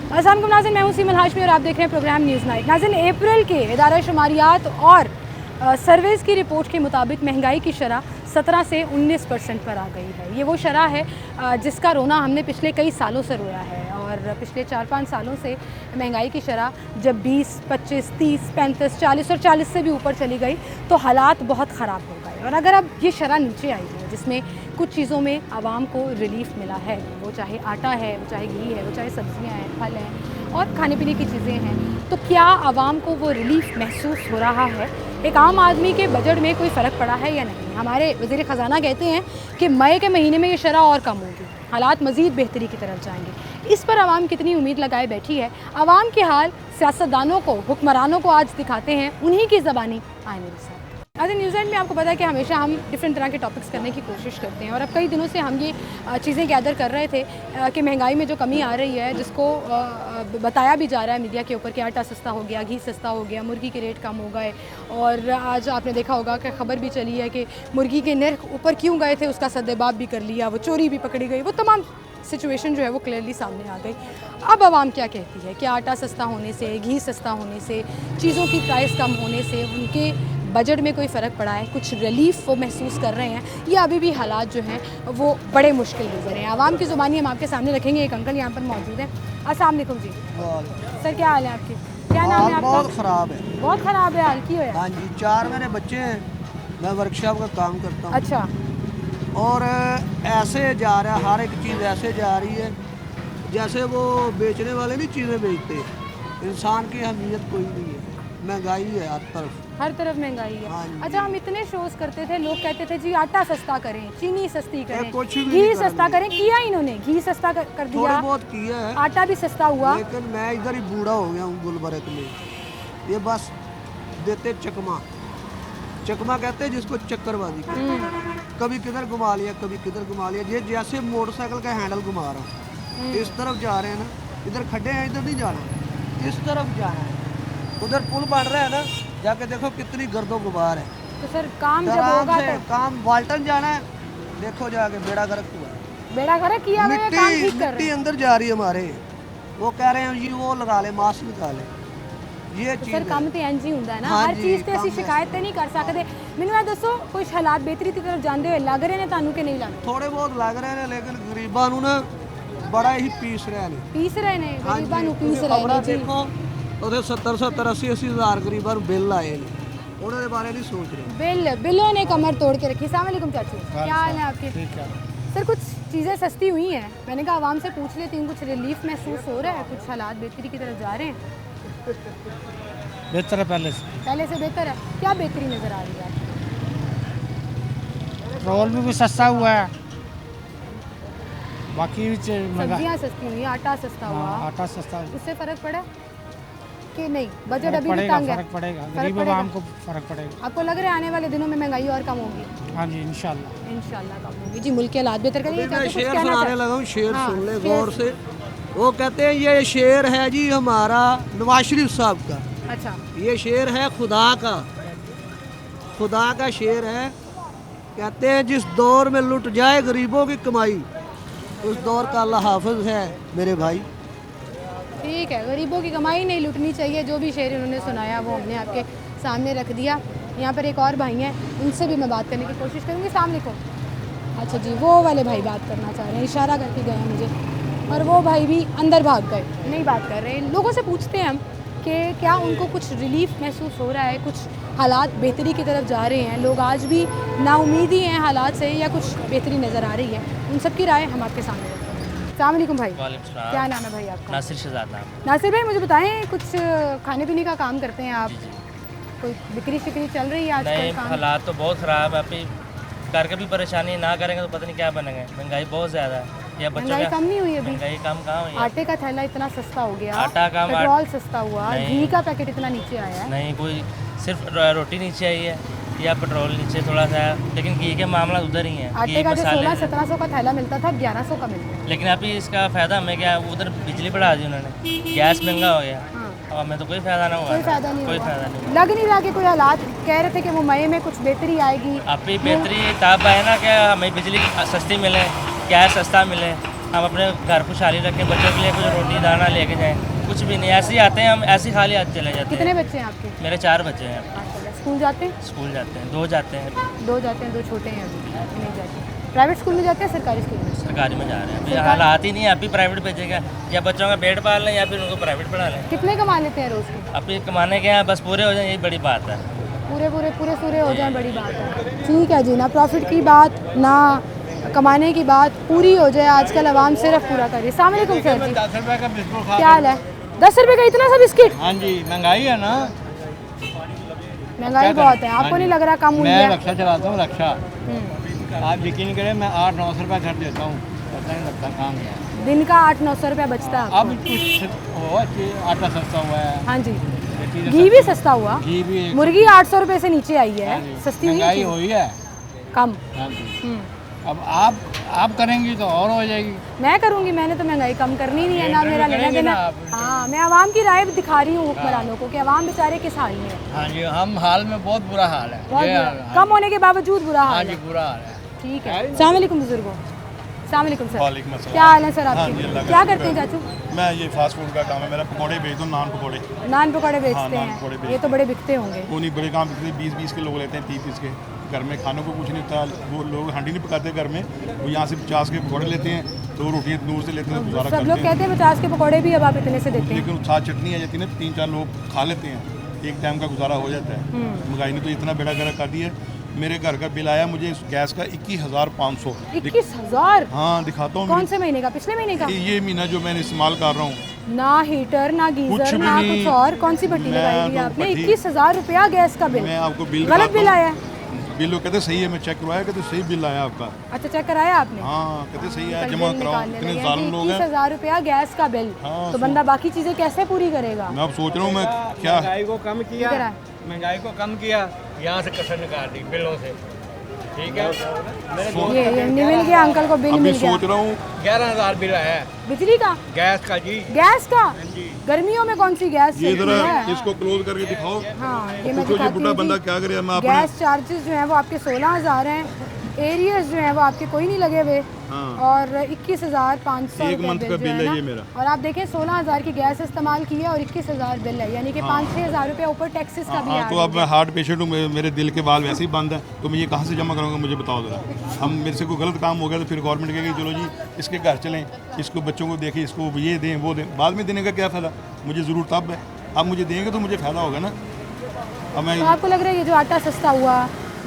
अस्सलाम वालेकुम नाज़रीन, मैं हूं सीमल हाशमी और आप देख रहे हैं प्रोग्राम न्यूज़ नाइट। नाज़रीन, अप्रैल के इदारा शुमारियात और सर्वेज़ की रिपोर्ट के मुताबिक महंगाई की शरह 17 से 19% पर आ गई है। ये वो शरह है जिसका रोना हमने पिछले कई सालों से रोया है और पिछले 4-5 सालों से महंगाई की शरह जब 20, 25, 30, 35, 40 और 40 से भी ऊपर चली गई तो हालात बहुत ख़राब हो गए। और अगर अब ये शरह नीचे आई है जिसमें कुछ चीज़ों में आवाम को रिलीफ़ मिला है, वो चाहे आटा है, वो चाहे घी है, वो चाहे सब्ज़ियाँ हैं, फल हैं और खाने पीने की चीज़ें हैं, तो क्या आवाम को वो रिलीफ़ महसूस हो रहा है? एक आम आदमी के बजट में कोई फ़र्क पड़ा है या नहीं? हमारे वज़ीर ख़ज़ाना कहते हैं कि मई के महीने में ये शरह और कम होगी, हालात मज़ीद बेहतरी की तरफ जाएंगे। इस पर आवाम कितनी उम्मीद लगाए बैठी है? आवाम के हाल सियासतदानों को, हुक्मरानों को आज दिखाते हैं, उन्हीं की ज़बानी आए मेरे साथ। आज न्यूज़ीलैंड में आपको पता है कि हमेशा हम डिफरेंट तरह के टॉपिक्स करने की कोशिश करते हैं और अब कई दिनों से हम ये चीज़ें गैदर कर रहे थे कि महंगाई में जो कमी आ रही है, जिसको बताया भी जा रहा है मीडिया के ऊपर कि आटा सस्ता हो गया, घी सस्ता हो गया, मुर्गी के रेट कम हो गए। और आज आपने देखा होगा कि खबर भी चली है कि मुर्गी के नर्ख ऊपर क्यों गए थे उसका सद्देबाब भी कर लिया, वो चोरी भी पकड़ी गई, वो तमाम सिचुएशन जो है वो क्लियरली सामने आ गई। अब आवाम क्या कहती है कि आटा सस्ता होने से, घी सस्ता होने से, चीज़ों की प्राइस कम होने से उनके बजट में कोई फ़र्क पड़ा है, कुछ रिलीफ़ वो महसूस कर रहे हैं या अभी भी हालात जो हैं वो बड़े मुश्किल गुजर रहे हैं? आवाम की ज़ुबानी हम आपके सामने रखेंगे। एक अंकल यहाँ पर मौजूद हैं। अस्सलाम वालेकुम जी। सर, क्या हाल है आपके? क्या नाम है आपका? बहुत ख़राब है। बहुत ख़राब है हाल, क्यों है? हाँ जी, 4 मेरे बच्चे हैं, मैं वर्कशॉप का काम करता हूँ। अच्छा। और ऐसे जा रहा है, हर एक चीज़ ऐसे जा रही है जैसे वो बेचने वाले नहीं चीज़ें बेचते, इंसान की अहमियत कोई नहीं है। महंगाई है हर तरफ महंगाई है। हाँ जी। अच्छा, हम इतने शोज़ करते थे, लोग कहते थे जी आटा सस्ता करें, चीनी सस्ती करें, कुछ भी घी सस्ता करें। किया इन्होंने, घी सस्ता कर दिया, थोड़ा बहुत किया है, आटा भी सस्ता हुआ। लेकिन मैं इधर ही बूढ़ा हो गया हूँ गुलबर्ग में। ये बस देते चकमा, चकमा कहते हैं जिसको चक्करबाजी कहते, कभी किधर घुमा लिया, कभी किधर घुमा लिया। ये जैसे मोटरसाइकिल का हैंडल घुमा रहा हूँ, इस तरफ जा रहे हैं ना, इधर खड्डे हैं, इधर नहीं जाना, इस तरफ जाना है। उधर पुल बन रहा है ना, जाके देखो कितनी गर्दो गुबार है। तो सर काम जब होगा तो काम वाल्टन जाना है, देखो जाके बेड़ा गर्क हुआ, बेड़ा गर्क किया हुआ है, काम ठीक कर रहे मिट्टी हैं। अंदर जा रही है हमारे। वो कह रहे हैं जी वो लगा ले, मास्क निकाले, ये तो चीज़ सर काम तो इंज ही होता है ना, हाँ हर जी, चीज़ ते काम ਅਸੀਂ शिकायत नहीं कर सकते। मैंने ना दसो कुछ हालात बेहतरी की तरफ जाते हुए लग रहे हैं तानू के नहीं लग? थोड़े बहुत लग रहे हैं, लेकिन गरीबां नूं ना बड़ा ही पीस रहे हैं। पीस रहे हैं, हाँ गरीबां जी, नू पीस ਤੁਸੀਂ रहे ਖਬਰਾਂ हैं जी। देखो, ਉਹਦੇ 70 80 हज़ार गरीबां ਨੂੰ ਬਿੱਲ ਆਏ ਨੇ, ਉਹਨਾਂ ਦੇ ਬਾਰੇ नहीं सोच रहे। बिलों ने कमर तोड़ के रखी। अस्सलाम वालेकुम चाचू, क्या हाल है आपके? सर, कुछ चीज़ें सस्ती हुई हैं, मैंने कहा आवाम से पूछ लेती हूँ, कुछ रिलीफ महसूस हो रहा है, कुछ हालात बेहतरी की तरफ जा रहे हैं? बेहतर है पहले से बेहतर है। क्या बेहतरी नज़र आ रही है आपको? पेट्रोल भी सस्ता हुआ है, बाकी सब्जियाँ सस्ती हुई, आटा सस्ता हुआ, आटा सस्ता हुआ। उससे फ़र्क पड़ा कि नहीं? बजट फर्क अभी भी पड़ेगा, तंग है। फर्क पड़ेगा, गरीब आवाम को फर्क पड़ेगा। आपको लग रहा है आने वाले दिनों में महंगाई और कम होगी? हाँ जी, इंशाल्लाह कम होगी जी। मुल्क के हालात बेहतर करेंगे। मैं शेर सुनाने लगा हूँ, शेर हाँ, सुन ले शेर गौर से। वो कहते हैं ये शेर है जी हमारा नवाज शरीफ साहब का। अच्छा। ये शेर है खुदा का, खुदा का शेर है। कहते हैं जिस दौर में लुट जाए गरीबों की कमाई, उस दौर का अल्लाह हाफिज है मेरे भाई। ठीक है, गरीबों की कमाई नहीं लुटनी चाहिए। जो भी शेर इन्होंने सुनाया वो हमने आपके सामने रख दिया। यहाँ पर एक और भाई हैं, उनसे भी मैं बात करने की कोशिश करूँगी। अस्सलाम वालेकुम। अच्छा जी, वो वाले भाई बात करना चाह रहे हैं, इशारा करके गए मुझे, और वो भाई भी अंदर भाग गए, नहीं बात कर रहे। लोगों से पूछते हैं हम कि क्या उनको कुछ रिलीफ महसूस हो रहा है, कुछ हालात बेहतरी की तरफ जा रहे हैं, लोग आज भी नाउमीदी हैं हालात से, या कुछ बेहतरी नज़र आ रही है? उन सब की राय हम आपके सामने रखते हैं। अस्सलाम वालेकुम भाई। क्या नाम है भाई आपका? नासिर शहजाद नाम। नासिर भाई, मुझे बताएं, कुछ खाने पीने का काम करते हैं आप? कोई बिक्री शिक्री चल रही है आजकल? नहीं, हालात तो बहुत ख़राब है, अभी करके भी परेशानी, ना करेंगे तो पता नहीं क्या बनेंगे। महंगाई बहुत ज़्यादा है, या बच्चों महंगाई कम नहीं हुई अभी? महंगाई कम कहाँ हुई है? आटे का थैला इतना सस्ता हो गया, आटा कम, पेट्रोल सस्ता हुआ, नहीं। घी का पैकेट इतना नीचे आया है। नहीं, कोई सिर्फ रोटी नीचे आई है या पेट्रोल नीचे थोड़ा सा है, लेकिन घी के मामला उधर ही है। आटे का जो 1600-1700 का थैला मिलता था, 1100 का मिलता है। लेकिन अभी इसका फ़ायदा हमें क्या, उधर बिजली बढ़ा दी उन्होंने, गैस महंगा हो गया, और हमें तो कोई फ़ायदा ना हुआ। कोई फ़ायदा नहीं कोई हुआ। फ़ायदा नहीं। लग नहीं रहा कि कोई हालात कह रहे थे कि वो मई में कुछ बेहतरी आएगी। अभी बेहतरी तब है ना कि हमें बिजली सस्ती मिले, गैस सस्ता मिले, हम अपने घर खुशहाली रखें, बच्चों के लिए कुछ रोटी दाना लेके जाएं, कुछ भी नहीं, ऐसे ही आते हैं हम, ऐसे ही खाली हाथ चले जाते कितने हैं। बच्चे हैं आपके? मेरे 4 बच्चे हैं, माशाल्लाह। स्कूल जाते हैं? स्कूल जाते हैं, 2 जाते हैं, 2 जाते हैं, 2 छोटे हैं अभी नहीं जाते। प्राइवेट स्कूल में जाते हैं, सरकारी स्कूल में? सरकारी में जा रहे हैं। अभी सरकारी- हालात ही नहीं है, अभी प्राइवेट भेजेगा, या बच्चों का पेट पाल लें या फिर उनको प्राइवेट पढ़ा लें। कितने कमा लेते हैं रोज़ के? अभी कमाने के हैं, बस पूरे हो जाए, यही बड़ी बात है। पूरे सूरे हो जाए, बड़ी बात है। ठीक है जी, ना प्रॉफिट की बात ना कमाने की बात, पूरी हो जाए। आजकल आवाम सिर्फ पूरा करे। अस्सलाम वालेकुम सर जी, 10 रुपए का बिस्कुट क्या हाल है? 10 रुपए का इतना सा बिस्किट? हाँ जी, महंगाई है ना। महंगाई बहुत है, आपको नहीं लग रहा कम हुई मैं है? रक्षा चलाता हूँ, रक्षा। हम्म। आप यकीन करें, मैं 800-900 रुपये घर देता हूँ, पता नहीं लगता काम है। दिन का 800-900 रुपया बचता है अब आपको? कुछ हो, आटा सस्ता हुआ है, हाँ जी, ये चीज़ें घी भी सस्ता हुआ। घी भी एक- मुर्गी 800 रुपए से नीचे आई है, हाँ जी, सस्ती हुई है महंगाई चीज़? हुई है। कम। हाँ जी। हम्म। अब आप करेंगी तो और हो जाएगी। मैं करूंगी, मैंने तो महंगाई कम करनी नहीं है, ना मेरा लेना करेंगे देना। ना आप। हाँ, मैं आवाम की राय दिखा रही हूँ हुक्मरानों को कि आवाम बेचारे किस हाल में है। हाँ जी, हम हाल में बहुत बुरा हाल है। बहुत ये बुरा। हाल है। कम होने के बावजूद बुरा हाँ हाल जी, है। बुरा हाल है। ठीक है। अस्सलाम वालेकुम बुजुर्गो। अस्सलाम वालेकुम सर। वालेकुम अस्सलाम। क्या हाल है सर हाँ जी, आपके? अल्लाह का क्या शुक्र करते हैं है। चाचू? मैं ये फास्ट फूड का काम है मेरा, पकौड़े बेच दो, नान पकौड़े। नान पकौड़े बेचते हाँ, नान पकौड़े हैं, बेचते ये तो बड़े बिकते होंगे। वो नहीं बड़े काम बिकते, 20-20 के लोग लेते हैं, 30-30 के। घर में खाने को कुछ नहीं होता, वो लोग हांडी नहीं पकाते घर में, वो यहाँ से 50 के पकौड़े लेते हैं, तो रोटी दूर से लेते हैं, गुजारा सब लोग करते कहते हैं। हैं 50 के पकौड़े भी अब आप इतने से देते हैं। लेकिन साथ चटनी आ जाती है ना, 3-4 लोग खा लेते हैं, एक टाइम का गुजारा हो जाता है। महंगाई ने तो इतना बेड़ा गर्क कर दिया है। मेरे घर का बिल आया मुझे इस गैस का 21,500। 21,000? हाँ, दिखाता कौन हूँ। से महीने का? पिछले महीने का? ये महीना जो मैंने इस्तेमाल कर रहा हूँ, ना हीटर, ना कुछ गीजर, भी ना नहीं। कुछ और। कौन सी भट्टी मैं लगाई हुई तो आपने? भट्टी- 21,000 रुपया गैस का बिल? मैं आपको बिल गलत दिखाता बिल हूँ। आया है? बिल वो कहते सही है, मैं चेक करवाया, कहते सही बिल आया आपका। अच्छा, चेक कराया आपने? हाँ, कहते सही है, कल जमा बिल कराओ। निकालने इतने लगे हैं जालिम कि लोग हैं। 21,000 रुपया गैस का बिल, हाँ, तो बंदा बाकी चीजें कैसे पूरी करेगा? मैं अब सोच रहा हूँ मैं क्या महंगाई को कम किया, इधर आ। महंगाई को कम किया, यहाँ से कसर निकाल दी बिलों से। ठीक है, ये मिल गया अंकल को, बिल अभी मिल गया। सोच रहा हूँ 11,000 बिल आया है बिजली का? गैस का जी। गैस का? गर्मियों में कौन सी गैस ये चलती जरा है? इसको क्लोज करके दिखाओ। हाँ, ये मैं पूछो ये दिखाती बुढ़ा हूँ बंदा जी। क्या करे। मैं अपने गैस चार्जेस जो हैं वो आपके 16,000 हैं, एरियर्स जो हैं वो आपके कोई नहीं लगे हुए, हाँ। और 21,500 एक रुपये मंथ बिल का जो बिल है ना। ये मेरा। और आप देखें 16,000 की गैस इस्तेमाल की है और 21,000 बिल है, यानी कि 5-6 हज़ार रुपये ऊपर टैक्सेस का भी हाँ, आ तो अब मैं हार्ट पेशेंट हूँ, मेरे दिल के बाल वैसे ही बंद है, तो मैं ये कहाँ से जमा करूँगा मुझे बताओ ज़रा। हम मेरे से कोई गलत काम हो गया तो फिर गवर्नमेंट कहेगी चलो जी इसके घर चलें, इसको बच्चों को देखें, इसको ये दें वो दें। बाद में देने का क्या फ़ायदा, मुझे ज़रूरत अब है, अब मुझे देंगे तो मुझे फ़ायदा होगा ना। अब मैं तो आपको लग रहा है ये जो आटा सस्ता हुआ,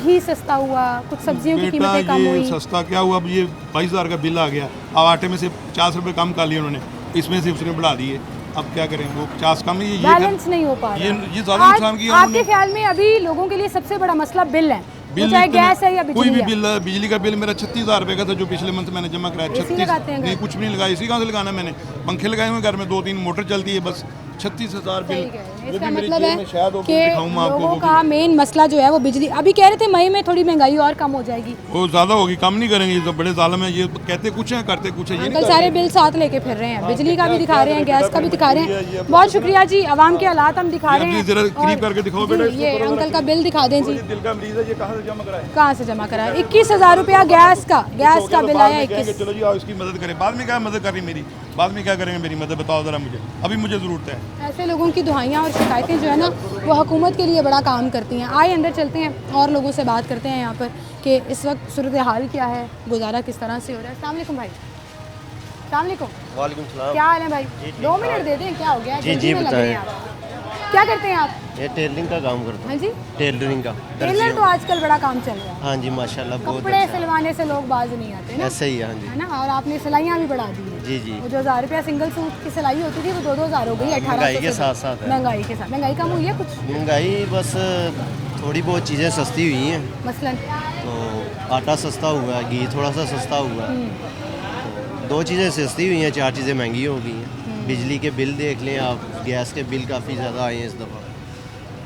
घी सस्ता हुआ, कुछ सब्जियों की बेटा कीमतें कम ये हुई, सस्ता क्या हुआ, अब ये 22,000 का बिल आ गया, अब आटे में से 50 रुपये कम कर लिए उन्होंने, इसमें से उसने बढ़ा दिए, अब क्या करें, वो 50 कम है ये बैलेंस नहीं हो पा रहा। ये ज़्यादा नुकसान किया आपके उन्होंने। ख्याल में अभी लोगों के लिए सबसे बड़ा मसला बिल है, वो बिल चाहे इतना- गैस है या कोई बिजली भी है? बिल है, बिजली का बिल मेरा 36,000 रुपये का था जो पिछले मंथ मैंने जमा कराया। AC 36 लगाते हैं घर? नहीं, कुछ भी नहीं लगाया, इसी कहाँ से लगाना मैंने, पंखे लगाए हुए घर में, 2-3 मोटर चलती है, बस 36,000 बिल। सही कह रहे हैं। वो इसका भी मेरी मतलब जेब में शायद हो, है कि दिखाऊं मैं आपको लोगों वो का भी। मेन मसला जो है वो बिजली। अभी कह रहे थे मई में थोड़ी महंगाई और कम हो जाएगी। वो ज़्यादा होगी, कम नहीं करेंगे, ये तो बड़े जालिम है, ये कहते कुछ है करते कुछ है, ये अंकल नहीं सारे बिल साथ लेके फिर रहे हैं, बिजली का भी दिखा रहे हैं, गैस का भी दिखा रहे हैं। बहुत शुक्रिया जी, आवाम के हालात हम दिखा रहे हैं। जरा और करीब करके दिखाओ बेटा, जी, ये अंकल का बिल दिखा दें जी, दिल का मरीज है, ये कहाँ से जमा कराए। कहाँ से जमा करा है? 21,000 रुपया गैस का बिल आया। 21 चलो जी आओ इसकी मदद करें, बाद में क्या मदद कर रही मेरी, बाद में क्या करेंगे मेरी मदद, बताओ ज़रा मुझे, अभी मुझे ज़रूरत है। ऐसे लोगों की दुहाइयाँ और शिकायतें जो है ना वो हुकूमत के लिए बड़ा काम करती हैं। आए अंदर चलते हैं और लोगों से बात करते हैं यहाँ पर कि इस वक्त सूरत हाल क्या है, गुजारा किस तरह से हो रहा है। अस्सलाम वालेकुम भाई। अस्सलाम वालेकुम। वालेकुम सलाम। क्या हाल है भाई? 2 मिनट दे दें, क्या हो गया? जी, जल्दी जी, में लग रहे हैं आप। क्या करते हैं आप? ये टेलरिंग का काम करता हाँ जी, हूँ, टेलरिंग का। टेलर तो आजकल बड़ा काम चल रहा है। हाँ जी, माशाल्लाह बहुत कपड़े अच्छा। सिलवाने से लोग बाज नहीं आते ना, ऐसा ही है, हाँ जी। है ना। और आपने सिलाइयाँ भी बढ़ा दी हैं। जी जी, वो जो 1,000 रुपया सिंगल सूट की सिलाई होती थी वो 2-2 हज़ार हो गई, 1,800 महंगाई के से। साथ साथ है। महंगाई के साथ महंगाई कम हुई है कुछ? महंगाई बस थोड़ी बहुत चीज़ें सस्ती हुई हैं, मसलन तो आटा सस्ता हुआ है, घी थोड़ा सा सस्ता हुआ है, हम्म, तो 2 चीज़ें सस्ती हुई हैं, 4 चीज़ें महंगी हो गई हैं। बिजली के बिल देख लें आप, गैस के बिल काफ़ी ज़्यादा आए हैं इस दफ़ा,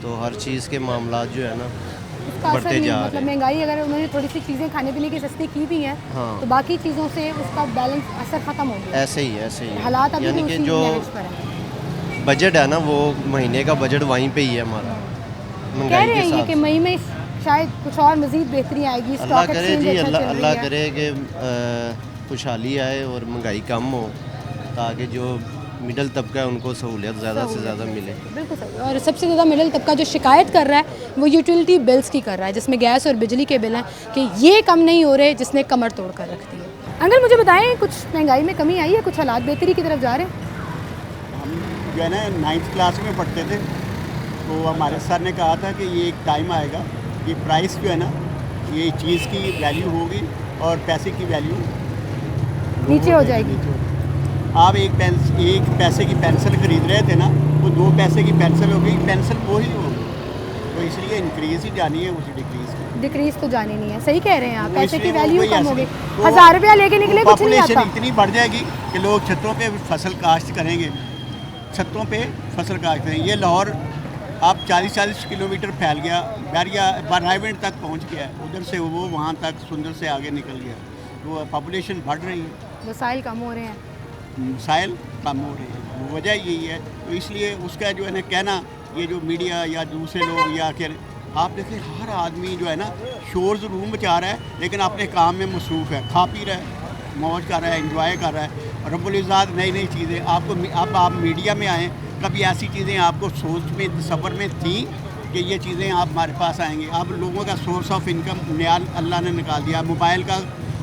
तो हर चीज़ के मामला जो है ना उसका असर बढ़ते नहीं, जा मतलब रहे हैं। महंगाई अगर उन्होंने थोड़ी सी चीज़ें खाने पीने की सस्ती की भी हैं हाँ। तो बाकी चीज़ों से उसका बैलेंस असर ख़त्म हो गया। ऐसे ही है। हालात अभी भी यानी उसी कि जो नहज पर है। बजट है ना वो महीने का बजट वहीं पे ही है हमारा, कह महंगाई रहे के हैं ये साथ। कि मई में शायद कुछ और मज़ीद बेहतरी आएगी, अल्लाह स्टॉक करे एक्सचेंज जी, अच्छा चल रही अल्लाह है। करे कि खुशहाली आए और महंगाई कम हो, ताकि जो मिडल तबका है उनको सहूलियत ज़्यादा से ज़्यादा मिले। बिल्कुल सही। और सबसे ज़्यादा मिडिल तबका जो शिकायत कर रहा है वो यूटिलिटी बिल्स की कर रहा है, जिसमें गैस और बिजली के बिल हैं कि ये कम नहीं हो रहे, जिसने कमर तोड़ कर रख दी है। अंकल मुझे बताएं, कुछ महंगाई में कमी आई है, कुछ हालात बेहतरी की तरफ जा रहे हैं? हम जो है ना 9th क्लास में पढ़ते थे, तो हमारे सर ने कहा था कि ये एक टाइम आएगा, ये प्राइस जो है ना, ये चीज़ की वैल्यू होगी और पैसे की वैल्यू नीचे हो जाएगी। आप एक पैसे की पेंसिल खरीद रहे थे ना, वो 2 पैसे की पेंसिल हो गई, पेंसिल वो ही होगी। तो इसलिए इंक्रीज ही जानी है, उसी डिक्रीज तो जानी नहीं है। सही कह रहे हैं आप, वो पैसे की इसलिए वैल्यू वही कम हो ऐसे- गई। तो 1000 रुपया लेके निकले कुछ नहीं पॉपुलेशन आता। इतनी बढ़ जाएगी कि लोग छतों पे फसल काश्त करेंगे, छतों पे फसल काश्त करेंगे। ये लाहौर आप 40-40 किलोमीटर फैल गया, बैरिया रायवेंड तक पहुंच गया, उधर से वो वहाँ तक सुंदर से आगे निकल गया। तो पॉपुलेशन बढ़ रही है, वसाइल कम हो रहे हैं। मिसाइल कम हो रही है, वजह यही है। तो इसलिए उसका जो है ना कहना, ये जो मीडिया या दूसरे लोग या फिर आप देखें, हर आदमी जो है ना शोर ज़रूर मचा रहा है, लेकिन अपने काम में मसरूफ़ है, खा पी रहा है, मौज कर रहा है, एंजॉय कर रहा है। रब्बुल इज़्ज़त नई नई चीज़ें आपको, अब आप मीडिया में आएँ, कभी ऐसी चीज़ें आपको सोच में सफ़र में थी कि ये चीज़ें आप हमारे पास आएंगी। अब लोगों का सोर्स ऑफ इनकम नया अल्लाह ने निकाल दिया, मोबाइल का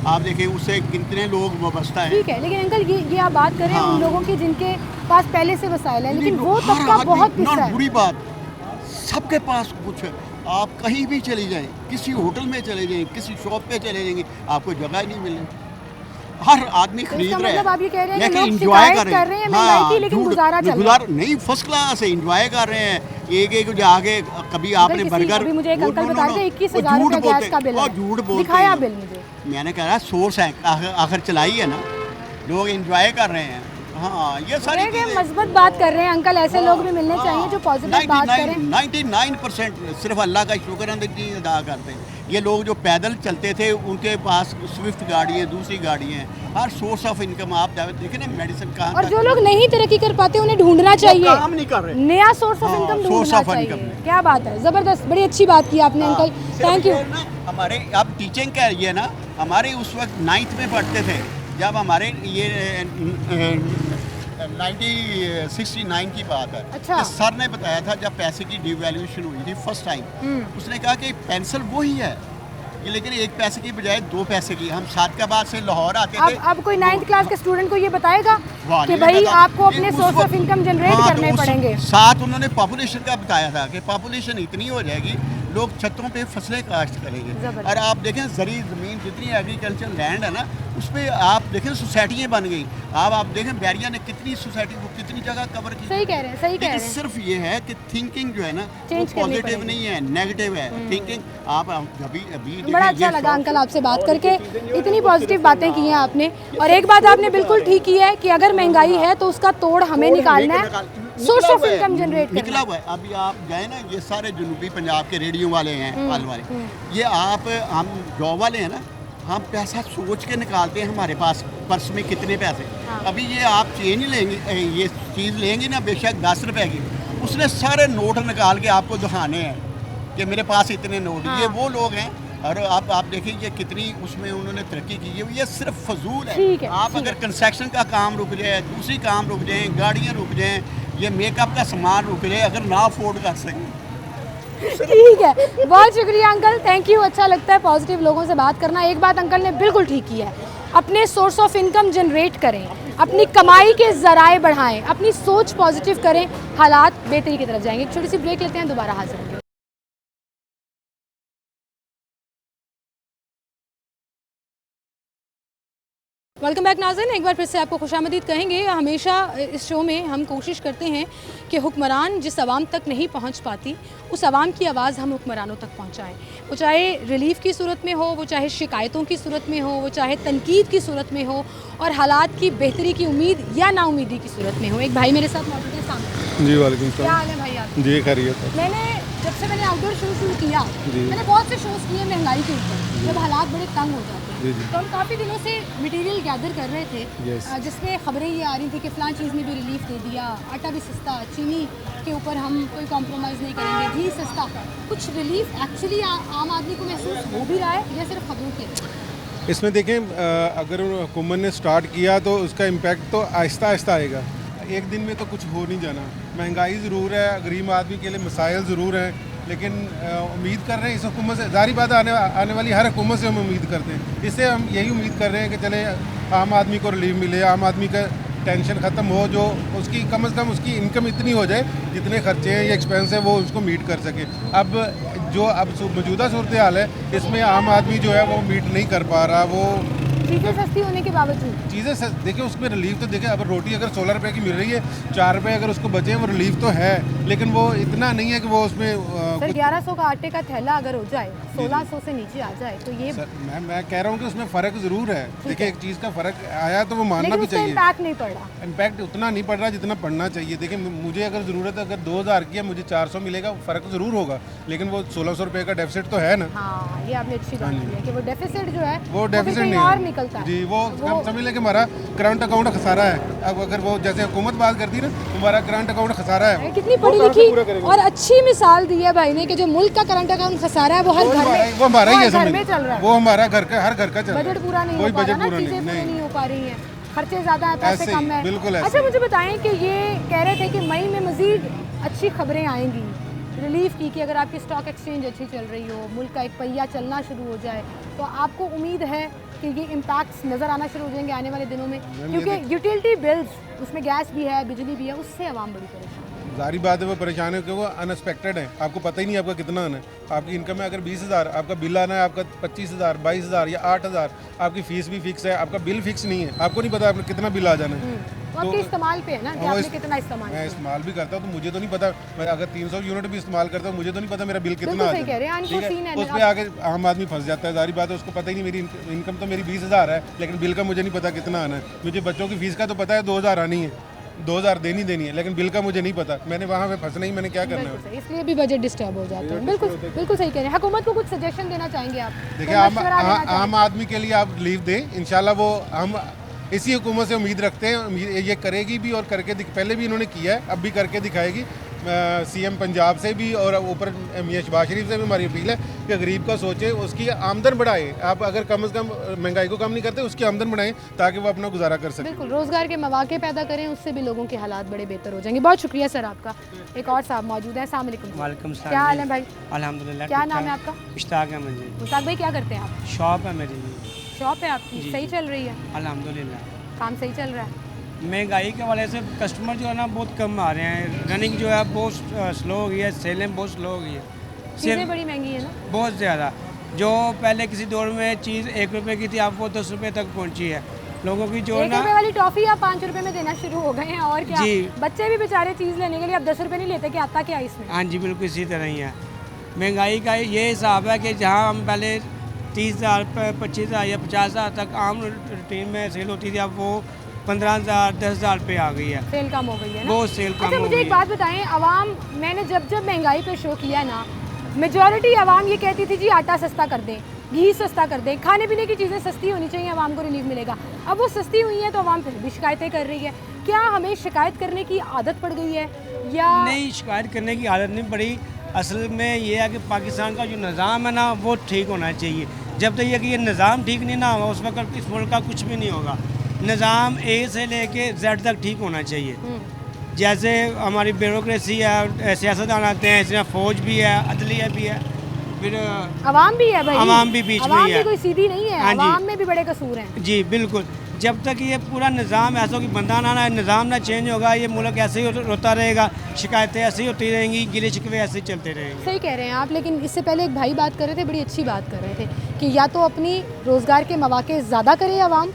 आप देखें, उससे कितने लोग वाबस्ता हैं। ठीक है, लेकिन अंकल ये आप बात करें हाँ। उन लोगों की जिनके पास पहले से वसाइल है, लेकिन वो हर तबका आदमी- बहुत पिछड़ा ना है। बुरी बात, सबके पास कुछ है। आप कहीं भी चले जाएं, किसी होटल में चले जाएं, किसी शॉप पे चले जाएंगे, आपको जगह ही नहीं मिलेगी। हर आदमी तो खरीद इसका रहा है, मतलब आप ये कह रहे हैं कि लेकिन लोग इंजॉय शिकायत कर रहे हैं महंगाई की, लेकिन गुजारा चल रहा है। नहीं, फर्स्ट क्लास है, इंजॉय कर रहे हैं। एक जाके कभी आपने किसी- बर्गर, अभी मुझे एक वो- अंकल नो, नो, बता नो, रहे थे वो 21,000 झूठ रुपया गैस बोलते- का बिल वो है। झूठ बोलते दिखाया हैं। बिल मुझे। मैंने कहा सोर्स है, आखिर चलाई है ना, लोग इंजॉय कर रहे हैं। हाँ, ये सारी ये चीज़ें मजबूत बात कर रहे हैं अंकल, ऐसे लोग भी मिलने चाहिए जो पॉजिटिव बात करें। 99% सिर्फ अल्लाह का शुक्र अदा करते हैं। ये लोग जो पैदल चलते थे, उनके पास स्विफ्ट गाड़ी है, दूसरी गाड़ी है, हर सोर्स ऑफ इनकम आप देखें ना, मेडिसिन कहाँ और जो लोग नहीं तरक्की कर पाते उन्हें ढूंढना चाहिए, काम नहीं कर रहे। नया सोर्स ऑफ हाँ, इनकम source ढूंढना of चाहिए। income। क्या बात है, जबरदस्त, बड़ी अच्छी बात की आपने अंकल, थैंक यू। हमारे अब टीचिंग का ये ना, हमारे उस वक्त 9th में पढ़ते थे, जब हमारे ये 1969 की बात है। अच्छा। तो सर ने बताया था जब पैसे की डिवैल्यूएशन हुई थी फर्स्ट टाइम, उसने कहा कि पेंसिल वही है, ये लेकिन 1 पैसे की बजाय 2 पैसे की। हम सादकाबाद से लाहौर आते थे। अब कोई 9th क्लास के स्टूडेंट को ये बताएगा वाह, कि नहीं भाई बताता। आपको अपने उस सोर्स ऑफ वक्त- इनकम जनरेट हाँ, करने तो उस पड़ेंगे। साथ उन्होंने पॉपुलेशन का बताया था कि पॉपुलेशन इतनी हो जाएगी, लोग छतों पे फसलें काश्त करेंगे। जबरदस्त। और आप देखें, जरी ज़मीन जितनी एग्रीकल्चर लैंड है ना, उस पर आप देखें सोसाइटियाँ बन गई। आप देखें बैरिया ने कितनी सोसाइटी को कितनी जगह कवर की। सही कह रहे हैं, सही कह लेकिन रहे हैं। सिर्फ ये है कि थिंकिंग जो है ना, वो Change करनी पॉजिटिव पड़ेगी। नहीं है, नेगेटिव है थिंकिंग। आप अभी देखें, बड़ा अच्छा ये लगा शौक- अंकल आपसे बात करके, इतनी पॉजिटिव बातें की हैं आपने। और एक बात आपने बिल्कुल ठीक की है कि अगर महंगाई है तो उसका तोड़ हमें निकालना है, सोर्स ऑफ इनकम जनरेट निकला करना है। हुआ है। अभी आप जाए ना, ये सारे जनूबी पंजाब के रेडियो वाले हैं, फल वाले, ये आप हम जॉब वाले हैं ना, हम पैसा सोच के निकालते हैं, हमारे पास पर्स में कितने पैसे। अभी ये आप चेंज लेंगे, ये चीज़ लेंगे ना, बेशक 10 रुपए की, उसने सारे नोट निकाल के आपको दिखाने हैं कि मेरे पास इतने नोट। ये वो लोग हैं। और आप देखिए ये कितनी उसमें उन्होंने तरक्की की है। ये सिर्फ फजूल ठीक है, है। आप अगर कंस्ट्रक्शन का काम रुक जाए, दूसरी काम रुक जाए, गाड़ियाँ रुक जाएँ, ये मेकअप का सामान रुक जाए, अगर ना अफोर्ड कर सकें। ठीक है, बहुत शुक्रिया अंकल, थैंक यू। अच्छा लगता है पॉजिटिव लोगों से बात करना। एक बात अंकल ने बिल्कुल ठीक की है, अपने सोर्स ऑफ इनकम जनरेट करें, अपनी कमाई के ज़राए बढ़ाएं, अपनी सोच पॉजिटिव करें, हालात बेहतरी की तरफ जाएंगे। एक छोटी सी ब्रेक लेते हैं, दोबारा हाजिर होंगे। वेलकम बैक नाज़रीन, एक बार फिर से आपको खुशामदीद कहेंगे। हमेशा इस शो में हम कोशिश करते हैं कि हुक्मरान जिस आवाम तक नहीं पहुंच पाती, उस आवाम की आवाज़ हम हुक्मरानों तक पहुंचाएं। वो चाहे रिलीफ की सूरत में हो, वो चाहे शिकायतों की सूरत में हो, वो चाहे तनकीद की सूरत में हो, और हालात की बेहतरी की उम्मीद या नाउमीदी की सूरत में हो। एक भाई मेरे साथ मौजूद है सामने। जी वालेकुम क्या हाल है भाई आप? जी खैरियत है। जब से मैंने आउटडोर शो शुरू किया, मैंने बहुत से शोज़ किए महंगाई के ऊपर, जब हालात बड़े तंग हो जाते हैं। तो हम काफ़ी दिनों से मटेरियल गैदर कर रहे थे, जिसमें खबरें ये आ रही थी कि फ़लाँ चीज़ में भी रिलीफ दे दिया, आटा भी सस्ता, चीनी के ऊपर हम कोई कॉम्प्रोमाइज़ नहीं करेंगे, घी सस्ता। कुछ रिलीफ एक्चुअली आम आदमी को महसूस हो भी रहा है या सिर्फ खबरों के? इसमें देखें अगर हुकूमत ने स्टार्ट किया तो उसका इम्पैक्ट तो आहिस्ता आहिस्ता आएगा, एक दिन में तो कुछ हो नहीं जाना। महंगाई ज़रूर है, गरीब आदमी के लिए मसाइल ज़रूर हैं, लेकिन उम्मीद कर रहे हैं इस हुकूमत से, ज़ाहिर बात आने वाली हर हुकूमत से हम उम्मीद करते हैं। इससे हम यही उम्मीद कर रहे हैं कि चले आम आदमी को रिलीफ मिले, आम आदमी का टेंशन ख़त्म हो, जो उसकी कम से कम उसकी इनकम इतनी हो जाए जितने खर्चे हैं या एक्सपेंस है वो उसको मीट कर सके। अब जो मौजूदा सूरत हाल है इसमें आम आदमी जो है वो मीट नहीं कर पा रहा। वो चीज़ें सस्ती होने के बावजूद चीज़ें देखिए उसमें रिलीफ तो देखिए, अगर रोटी अगर 16 रुपये की मिल रही है, 4 रुपये अगर उसको बचे वो रिलीफ तो है, लेकिन वो इतना नहीं है कि वो उसमें सर 1100 का आटे का थैला अगर हो जाए 1600 से नीचे आ जाए तो ये मैं कह रहा हूँ कि उसमें फ़र्क ज़रूर है। देखिए एक चीज़ का फ़र्क आया तो वो मानना भी चाहिए। इम्पैक्ट नहीं पड़ रहा, इम्पैक्ट उतना नहीं पड़ रहा जितना पड़ना चाहिए। देखिए मुझे अगर ज़रूरत है, अगर 2000 की है मुझे 400 मिलेगा, फ़र्क ज़रूर होगा, लेकिन वो 1600 रुपये का डेफिसिट तो है ना। हाँ ये आपने अच्छी बात की है कि वो डेफिसिट जो है वो डेफिसिट कहीं नहीं और है निकलता है जी, वो हम समझ लें कि हमारा करंट अकाउंट खसारा है। अब अगर वो जैसे हुकूमत बात करती है ना, हमारा करंट अकाउंट खसारा है। कितनी पढ़ी लिखी और अच्छी मिसाल दी है भाई ने कि जो मुल्क का करंट अकाउंट खसारा है वो हर घर में, वो हमारा ही है, घर में चल रहा है, वो हमारा घर का हर घर का चल रहा है। बजट पूरा नहीं कोई हो पा रहा बजट ना, पूरा चीजें पूरी नहीं हो पा रही हैं, खर्चे ज़्यादा हैं, पैसे ऐसे कम ही, है। बिल्कुल ऐसे अच्छा ही। मुझे बताएं कि ये कह रहे थे कि मई में मज़ीद अच्छी खबरें आएंगी रिलीफ की, कि अगर आपकी स्टॉक एक्सचेंज अच्छी चल रही हो, मुल्क का एक पहिया चलना शुरू हो जाए, तो आपको उम्मीद है कि ये इम्पैक्ट्स नज़र आना शुरू हो जाएंगे आने वाले दिनों में? क्योंकि यूटिलिटी बिल्स, उसमें गैस भी है, बिजली भी है, उससे आवाम बड़ी परेशान है। जारी बात है वो परेशान है क्योंकि वो अनएक्सपेक्टेड है, आपको पता ही नहीं आपका कितना आना है। आपकी इनकम है अगर 20,000, आपका बिल आना है आपका 25,000, 22,000 या 8,000, आपकी फीस भी फिक्स है, आपका बिल फिक्स नहीं है, आपको नहीं पता आपको कितना बिल आ जाना है। तो आपके इस्तेमाल पे है ना कि आपने कितना इस्तेमाल मैं किया। इस्तेमाल भी करता हूँ तो मुझे तो नहीं पता, मैं अगर 300 यूनिट भी इस्तेमाल करता हूँ मुझे तो नहीं पता मेरा बिल कितना बिल्कुल आ सही कह रहे हैं, जाए। अनफोर्सीन है उस पर आगे आम आदमी फंस जाता है, जारी बात है उसको पता ही नहीं मेरी इनकम तो मेरी 20,000 है, लेकिन बिल का मुझे नहीं पता कितना आना है। मुझे बच्चों की फीस का तो पता है 2,000 आनी है, 2,000 देनी है, लेकिन बिल का मुझे नहीं पता, मैंने वहाँ पे फंसना ही, मैंने क्या करना है। सही, इसलिए भी बजट डिस्टर्ब हो जाता है। बिल्कुल बिल्कुल सही कह रहे हैं। हुकूमत को कुछ सजेशन देना चाहेंगे आप? देखिए आम आदमी के लिए आप लीव दें, इंशाल्लाह वो हम इसी हुकूमत से उम्मीद रखते हैं, ये करेगी भी और करके पहले भी इन्होंने किया है, अब भी करके दिखाएगी। सीएम पंजाब से भी और ऊपर मियां शहबाज शरीफ से भी हमारी अपील है कि गरीब का सोचे, उसकी आमदन बढ़ाए। आप अगर कम से कम महंगाई को कम नहीं करते उसकी आमदन बढ़ाएं ताकि वो अपना गुजारा कर सके। बिल्कुल, रोजगार के मौके पैदा करें, उससे भी लोगों के हालात बड़े बेहतर हो जाएंगे। बहुत शुक्रिया सर आपका। एक और साहब मौजूद है, अस्सलाम वालेकुम। वालेकुम सलाम। क्या हाल है भाई? अल्हम्दुलिल्लाह। क्या नाम है आपका? इश्ताक अहमद जी। मुश्ताक भाई क्या करते हैं आप? शॉप है मेरी। शॉप है आपकी, जी, सही चल रही है? अल्हम्दुलिल्लाह। काम सही चल रहा है? महंगाई के वाले से कस्टमर जो है ना बहुत कम आ रहे हैं, रनिंग जो है बहुत स्लो हो गई है, सेलिंग बहुत स्लो हो गई है, चीज़ें बड़ी महंगी है ना? बहुत ज़्यादा। जो पहले किसी दौर में चीज़ 1 रुपये की थी अब वो 10 रुपये तक पहुंची है। लोगों की जो 1 ना रुपये वाली टॉफ़ी आप 5 रुपये में देना शुरू हो गए हैं, और क्या? जी। बच्चे भी बेचारे चीज़ लेने के लिए अब 10 रुपये नहीं लेते, कि आता क्या इसमें? हाँ जी बिल्कुल इसी तरह ही है। महंगाई का ये हिसाब है कि जहाँ हम पहले 30,000 25,000 या 50,000 तक आम रूटीन में सेल होती थी, अब वो 15,000 10,000 पे आ गई है। सेल कम हो गई है ना? बहुत सेल कम अच्छा हो मुझे गई एक बात बताएं, आवाम, मैंने जब महंगाई पे शो किया ना, मेजॉरिटी आवाम ये कहती थी जी आटा सस्ता कर दें, घी सस्ता कर दें, खाने पीने की चीज़ें सस्ती होनी चाहिए, आवाम को रिलीफ मिलेगा। अब वो सस्ती हुई हैं तो आवाम फिर भी शिकायतें कर रही है। क्या हमें शिकायत करने की आदत पड़ गई है या नहीं? शिकायत करने की आदत नहीं पड़ी। असल में ये है कि पाकिस्तान का जो निज़ाम है ना वो ठीक होना चाहिए। जब तक ये निज़ाम ठीक नहीं ना होगा उस वक्त इस मुल्क का कुछ भी नहीं होगा। निज़ाम ए से लेके जेड तक ठीक होना चाहिए। जैसे हमारी ब्यूरोक्रेसी है, सियासतदान आते हैं, इसमें फ़ौज भी है, अदलिया भी है, फिर आवाम भी है भाई, आवाम भी बीच में आवाम ही भी है। कोई सीधी नहीं है, हाँ जी। आवाम में भी बड़े कसूर हैं। जी बिल्कुल। जब तक ये पूरा निज़ाम ऐसा कि बंदा ना निज़ाम ना चेंज होगा, ये मुल्क ऐसे ही रोता रहेगा, शिकायतें ऐसे ही होती रहेंगी, गिले शिकवे ऐसे ही चलते रहेंगे। सही कह रहे हैं आप, लेकिन इससे पहले एक भाई बात कर रहे थे, बड़ी अच्छी बात कर रहे थे कि या तो अपनी रोज़गार के मौके ज़्यादा करे आवाम,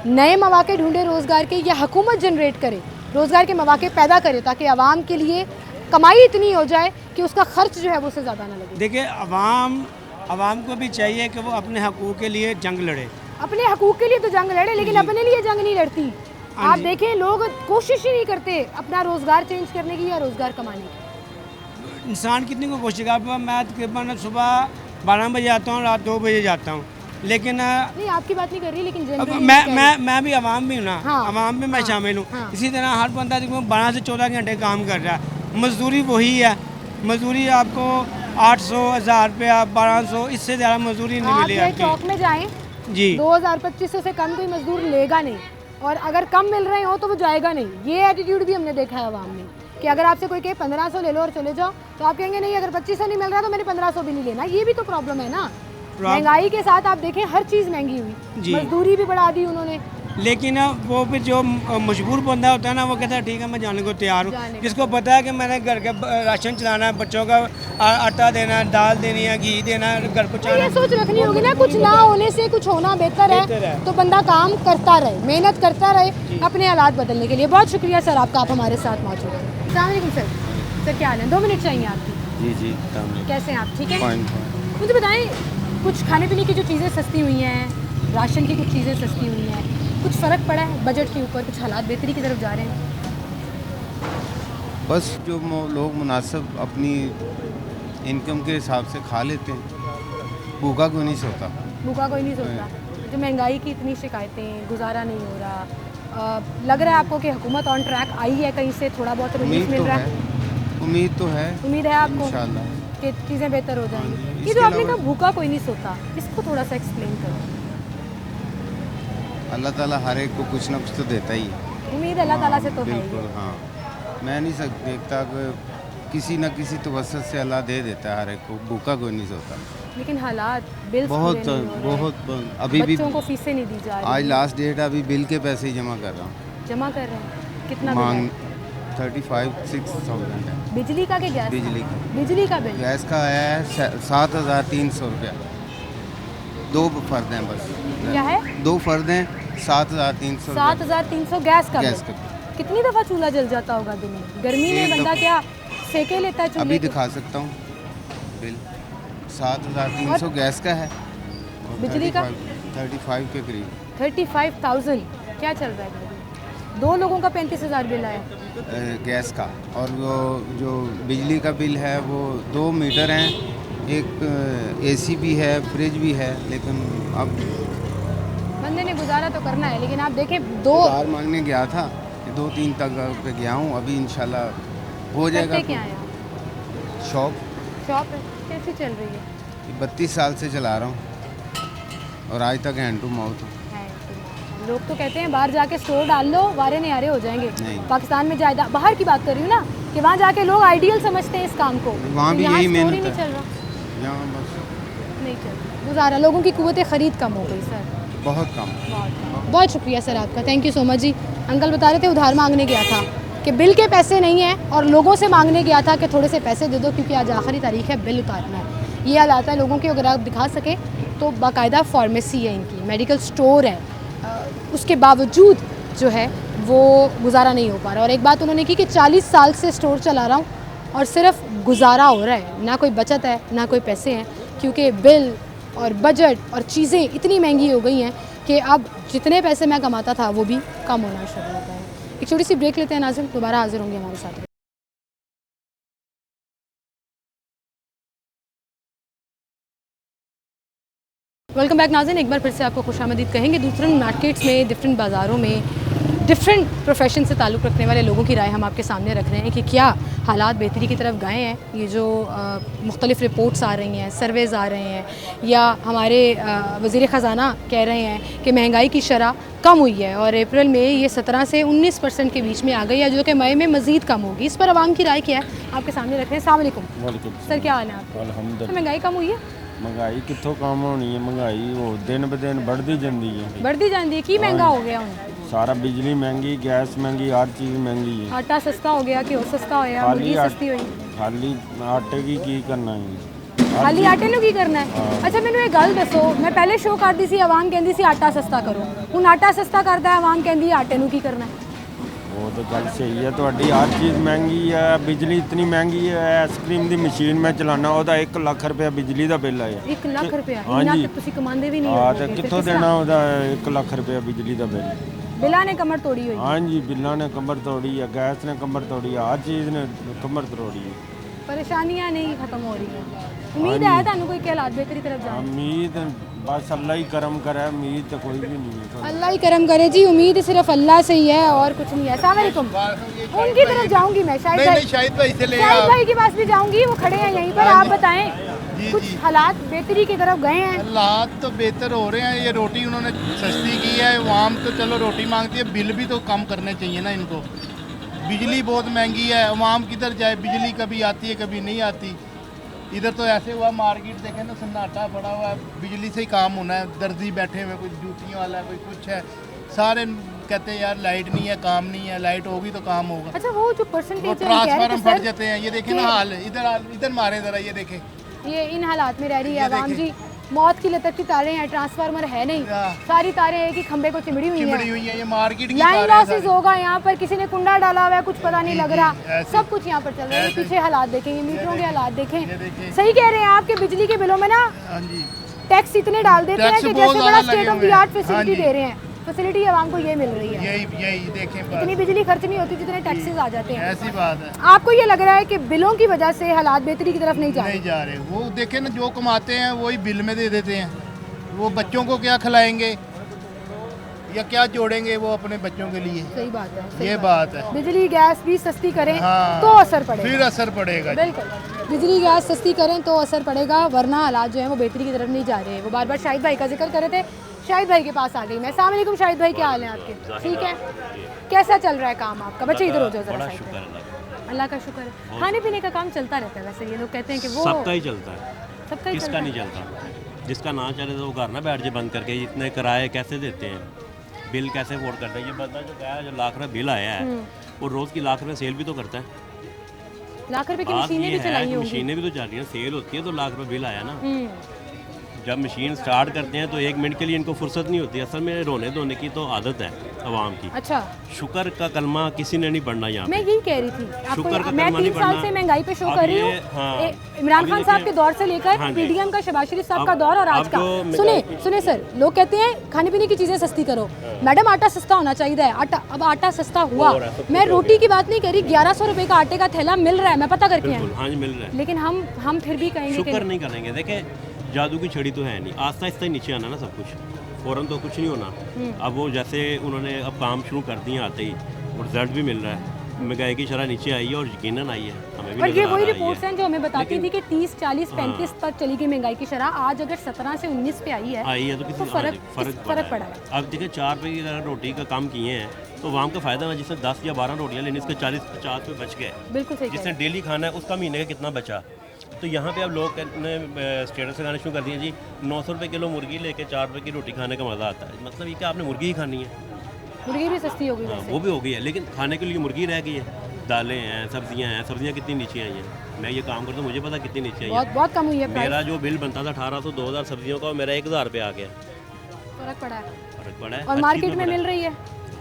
नए मौके ढूंढे रोज़गार के, या हुकूमत जनरेट करे रोज़गार के मौके पैदा करे ताकि आवाम के लिए कमाई इतनी हो जाए कि उसका खर्च जो है वो उससे ज़्यादा ना लगे। देखिए आवाम को भी चाहिए कि वो अपने हकूक़ के लिए जंग लड़े। अपने हकूक़ के लिए तो जंग लड़े, लेकिन अपने लिए जंग नहीं लड़ती। आप देखें लोग कोशिश ही नहीं करते अपना रोज़गार चेंज करने की या रोज़गार कमाने की। इंसान कितनी को कोशिश कर, मैं तकरीबन सुबह 12 बजे आता हूँ, रात 2 बजे जाता हूँ, लेकिन नहीं आपकी बात नहीं कर रही, लेकिन जनरली मैं भी आवाम भी हूँ ना। हाँ, आवाम में मैं शामिल हूँ। हाँ। इसी तरह हर बंदा 12 से 14 घंटे काम कर रहा है, मजदूरी वही है। मजदूरी आपको 800 1000 रुपया 1200, इससे ज़्यादा मजदूरी नहीं आप मिली ये चौक में जाएं, जी 2,000-2,500 से कम कोई मजदूर लेगा नहीं, और अगर कम मिल रहे हो तो वो जाएगा नहीं। ये एटीट्यूड भी हमने देखा है अवाम में कि अगर आपसे कोई कहे 1500 ले लो और चले जाओ, तो आप कहेंगे नहीं, अगर 2500 नहीं मिल रहा तो मैंने 1500 भी नहीं लेना। ये भी तो प्रॉब्लम है ना, महंगाई के साथ आप देखें हर चीज़ महंगी हुई, मजदूरी भी बढ़ा दी उन्होंने। लेकिन वो फिर जो मजबूर बंदा होता है ना, वो कहता है ठीक है मैं जाने को तैयार हूँ। जिसको पता है कि मैंने घर का राशन चलाना है, बच्चों का आटा देना है, दाल देनी है, घी देना है, घर को ये सोच रखनी होगी ना, कुछ ना होने से कुछ होना बेहतर है, तो बंदा काम करता रहे, मेहनत करता रहे अपने हालात बदलने के लिए। बहुत शुक्रिया सर आपका, आप हमारे साथ मौजूद हैं। अस्सलाम वालेकुम सर। सर क्या हाल है? 2 मिनट चाहिए आपकी। जी जी, कैसे हैं आप? ठीक है। मुझे बताएं, कुछ खाने पीने की जो चीज़ें सस्ती हुई हैं, राशन की कुछ चीज़ें सस्ती हुई हैं, कुछ फ़र्क पड़ा है बजट के ऊपर? कुछ हालात बेहतरी की तरफ जा रहे हैं? बस जो लोग मुनासिब अपनी इनकम के हिसाब से खा लेते हैं, भूखा कोई नहीं सोता। भूखा कोई नहीं सोता। जो महंगाई की इतनी शिकायतें, गुजारा नहीं हो रहा, लग रहा है आपको कि हुकूमत ऑन ट्रैक आई है, कहीं से थोड़ा बहुत रिलीफ मिल रहा है? उम्मीद तो है। उम्मीद है आपको इंशाल्लाह कि चीज़ें बेहतर हो जाएंगी। ये जो आपने कहा भूखा कोई नहीं सोता, इसको थोड़ा सा एक्सप्लेन करो। अल्लाह ताला हर एक को कुछ ना कुछ तो देता ही है। उम्मीद अल्लाह ताला से तो है ही। बिल्कुल हाँ, मैं नहीं देखता कि किसी न किसी तवस्सुत से अल्लाह दे देता है हर एक को, भूखा कोई नहीं सोता। लेकिन हालात बिल्स बहुत अभी भी बच्चों को फीसें नहीं दी जा रही। आज लास्ट डेट है, अभी बिल के पैसे ही जमा कर रहा हूँ। जमा कर रहे हैं? कितना मांग 35,000 है। बिजली का के गैस? बिजली का बिल। गैस का आया है 7,300 रुपया। 2 फर्द हैं बस। क्या है? 2 फर्द हैं, 7,300। 7,300 गैस का गैस बिल। का। कितनी दफ़ा चूल्हा जल जाता होगा दिन में? गर्मी में बंदा क्या सेके लेता है चूल्हे अभी को? दिखा सकता हूँ बिल। 7,300 गैस का है, और बिजली का? 35 के करीब। 35,000 क्या चल रहा है? 2 लोगों का 35,000 बिल आया गैस का, और वो जो बिजली का बिल है वो 2 मीटर हैं, एक एसी भी है, फ्रिज भी है, लेकिन अब बंदे ने गुजारा तो करना है। लेकिन आप देखें, 2 उधार मांगने गया था, 2-3 तक पे गया हूँ, अभी इंशाल्लाह हो जाएगा। करते क्या है? शॉप है। कैसी चल रही है? 32 साल से चला रहा हूँ, और आज तक हैंड टू माउथ हूँ। लोग तो कहते हैं बाहर जाके स्टोर डाल लो, वारे नयारे हो जाएंगे। नहीं। पाकिस्तान में जायदा, बाहर की बात कर रही हूँ ना, कि वहाँ जाके लोग आइडियल समझते हैं इस काम को। वहाँ भी यहाँ यही स्टोर ही मेहनत नहीं है। चल रहा। यहाँ बस नहीं चल रहा गुजारा, लोगों की कुव्वत ख़रीद कम हो गई सर। बहुत कम। बहुत शुक्रिया सर आपका, थैंक यू सो मच जी। अंकल बता रहे थे उधार मांगने गया था, कि बिल के पैसे नहीं हैं, और लोगों से मांगने गया था कि थोड़े से पैसे दे दो क्योंकि आज आखिरी तारीख है, बिल उतारना है। ये हालात है लोगों के। अगर आप दिखा सकें तो बाकायदा फार्मेसी है इनकी, मेडिकल स्टोर है, उसके बावजूद जो है वो गुजारा नहीं हो पा रहा। और एक बात उन्होंने की कि 40 साल से स्टोर चला रहा हूँ और सिर्फ गुजारा हो रहा है, ना कोई बचत है ना कोई पैसे हैं, क्योंकि बिल और बजट और चीज़ें इतनी महंगी हो गई हैं कि अब जितने पैसे मैं कमाता था वो भी कम होना शुरू हो गया है। एक छोटी सी ब्रेक लेते हैं नाज़िम, दोबारा हाजिर होंगे हमारे साथ। वेलकम बैक नाज़िन, एक बार फिर से आपको खुशामदीद कहेंगे। डिफरेंट मार्केट्स में, डिफरेंट बाज़ारों में, डिफरेंट प्रोफेशन से ताल्लुक़ रखने वाले लोगों की राय हम आपके सामने रख रहे हैं कि क्या हालात बेहतरी की तरफ गए हैं। ये जो मुख्तलिफ़ रिपोर्ट्स आ रही हैं, सर्वेज़ आ रहे हैं, या हमारे वज़ीर ख़ज़ाना कह रहे हैं कि महंगाई की शरह कम हुई है और अप्रैल में ये 17 से 19% के बीच में आ गई है, जो कि मई में मज़ीद कम होगी। इस पर आवाम की राय क्या है आपके सामने रख रहे हैं। अस्सलाम वालेकुम सर, क्या हाल है आपका? अल्हम्दुलिल्लाह। महंगाई कम हुई है? महंगाई कितों कम होनी है, महंगाई वो दिन ब दिन बढ़ती जाती है। बढ़ती जाती है, की महंगा हो गया हूँ? सारा बिजली महंगी, गैस महंगी, हर चीज़ महंगी है। आटा सस्ता हो गया, घ्यो सस्ता होया, मुर्गी सस्ती हुई। खाली आटे की करना है, खाली आटे नूं की करना है। अच्छा मैनू एक गल दसो, मैं पहले शो करती सी, आवाम कहती सी आटा सस्ता करो, हुण आटा सस्ता करता है, आवाम कहती आटे नूं की करना है। वो तो गल सही है ਤੁਹਾਡੀ, हर चीज़ महंगी है, बिजली इतनी महंगी है। आइसक्रीम की मशीन में चलाना, ਉਹਦਾ 1 ਲੱਖ रुपया बिजली का बिल आया। 1 ਲੱਖ रुपया? हाँ जी, तुसीं कमांदे भी नहीं हाँ, होगे, तो कितों देना ਉਹਦਾ 1 ਲੱਖ रुपया बिजली का बिल। बिला ने कमर तोड़ी हुई। हाँ जी, बिल्ला ने कमर तोड़ी है, गैस ने कमर तोड़ी है, हर चीज़ ने कमर तोड़ी है। परेशानियां नहीं खत्म हो रही हैं। उम्मीद है तुहानू कोई के हालात बेहतरी तरफ जाए? उम्मीद बस अल्लाह ही करम करे, उम्मीद तो कोई भी नहीं है। अल्लाह ही करम करे जी, उम्मीद सिर्फ अल्लाह से ही है और कुछ नहीं है। अस्सलाम वालेकुम। उनकी तरफ जाऊंगी मैं, शाहिद भाई के पास भी जाऊंगी, वो खड़े हैं यहीं पर। आप बताएं कुछ हालात बेहतरी की तरफ गए हैं? हालात तो बेहतर हो रहे हैं। ये रोटी उन्होंने सस्ती की है, आवाम तो चलो रोटी मांगती है, बिल भी तो कम करने चाहिए ना इनको। बिजली बहुत महंगी है, आवाम किधर जाए, बिजली कभी आती है कभी नहीं आती। इधर तो ऐसे हुआ मार्केट देखे ना, सन्नाटा पड़ा हुआ है, बिजली से ही काम होना है। दर्जी बैठे हुए, कोई जूतियों वाला है, कोई कुछ है, सारे कहते हैं यार लाइट नहीं है, काम नहीं है, लाइट होगी तो काम होगा। अच्छा, वो जो परसेंटेज ट्रांसफार्मर फट जाते हैं, ये देखे ना हाल, इधर मारे जरा, ये देखे, ये इन हालात में रह रही है आवाम जी। मौत की लतक की तारें हैं, ट्रांसफार्मर है नहीं, सारी तारें एक ही खंबे को चिमड़ी हुई हैं। ये मार्केट की लाइन लॉसेस होगा यहाँ पर, किसी ने कुंडा डाला हुआ है, कुछ पता नहीं लग रहा, सब कुछ यहाँ पर चल रहा है। पीछे हालात देखेंगे, मीटरों के हालात देखें। सही कह रहे हैं आपके बिजली के बिलों में ना टैक्स इतने डाल देते हैं कि जैसे बड़ा state of the art facility दे रहे हैं। फैसिलिटी आवाम को ये मिल रही है, यही देखें, इतनी बिजली खर्च नहीं होती जितने टैक्सेस आ जाते हैं। ऐसी बात है। आपको ये लग रहा है कि बिलों की वजह से हालात बेहतरी की तरफ नहीं जा रहे? वो देखें ना, जो कमाते हैं वही बिल में दे देते हैं। वो बच्चों को क्या खिलाएंगे या क्या जोड़ेंगे वो अपने बच्चों के लिए? सही बात है, ये बात है। बिजली गैस भी सस्ती करें तो असर पड़ेगा, फिर असर पड़ेगा। बिल्कुल, बिजली गैस सस्ती करें तो असर पड़ेगा, वरना हालात जो है वो बेहतरी की तरफ नहीं जा रहे हैं। वो बार बार शाहिद भाई का जिक्र कर रहे थे, शाहिद भाई के पास आ गई मैं। अस्सलाम वालेकुम शाहिद भाई, क्या हाल है आपके? ठीक है, कैसा चल रहा है काम आपका? बच्चे इधर हो जाओ जरा। अल्लाह का शुक्र है। खाने पीने का काम चलता रहता है वैसे, ये लोग कहते हैं कि वो सबका ही चलता है, सबका ही किसका नहीं चलता? जिसका ना चले तो वो घर ना बैठ जाए बंद करके। इतने किराए कैसे देते हैं, बिल कैसे अफोर्ड करते हैं? ये बंदा जो गया, जो लाख रुपये बिल आया है, वो रोज़ की लाख रुपये सेल भी तो करता है। लाख रुपए की मशीनें भी चलाई होंगी, मशीनें भी तो चल रही हैं, सेल होती है तो लाख रुपये बिल आया ना। जब मशीन स्टार्ट करते हैं तो 1 मिनट के लिए इनको फुर्सत नहीं होती। असल में रोने धोने की तो आदत है आवाम की। अच्छा, शुक्र का कलमा किसी ने नहीं पढ़ना यहाँ। मैं यही कह रही थी शुक्र का आपको, मैं 3 साल से महंगाई पे शो कर रही हूँ। इमरान खान साहब के दौर से लेकर पीडीएम का शहबाज शरीफ साहब का दौर और आज का। सुने सर, लोग कहते हैं खाने पीने की चीजें सस्ती करो। मैडम, आटा सस्ता होना चाहिए। अब आटा सस्ता हुआ, मैं रोटी की बात नहीं कर रही। 1100 रुपए का आटे का थैला मिल रहा है, मैं पता करके आई। हाँ जी, मिल रहा है, लेकिन हम फिर भी कहेंगे शुक्र नहीं करेंगे। देखें, जादू की छड़ी तो है नहीं, आस्ता आस्ता ही नीचे आना ना सब कुछ, फ़ौरन तो कुछ नहीं होना। अब वो जैसे उन्होंने अब काम शुरू कर दिए आते ही, और रिजल्ट भी मिल रहा है। महंगाई की शरह नीचे आई है और यकीनन आई है, हमें भी और ये वही नज़र आ रिपोर्ट्स हैं जो हमें बताती थी कि 30, 40, 35 पर चली गई महंगाई की शरह। आज अगर 17 से 19 पे आई है तो किसी फर्क पड़ा है। अब देखिए, 4 रुपये की अगर रोटी का काम किए हैं तो आवाम का फ़ायदा है। जिसने 10 या 12 रोटियाँ लेनी, उसके 40-50 रुपये बच गए। बिल्कुल सही। जिसने डेली खाना है उसका महीने का कितना बचा? तो यहाँ पे अब लोग ने स्टेटस लगाना शुरू कर दिया जी, 900 रुपये किलो मुर्गी लेके 4 रुपये की रोटी खाने का मज़ा आता है। मतलब ये कि आपने मुर्गी ही खानी है। मुर्गी भी सस्ती हो गई वैसे। वो भी हो गई है, लेकिन खाने के लिए मुर्गी रह गई है। दालें हैं, सब्जियां हैं, सब्जियां कितनी नीचे आई हैं। मैं ये काम करता हूँ, मुझे पता कितनी नीचे आई है। बहुत कम हुई है। मेरा जो बिल बनता था 1800 2000 सब्जियों का, मेरा 1000 रुपये आ गया। फर्क पड़ा है। और मार्केट में मिल रही है।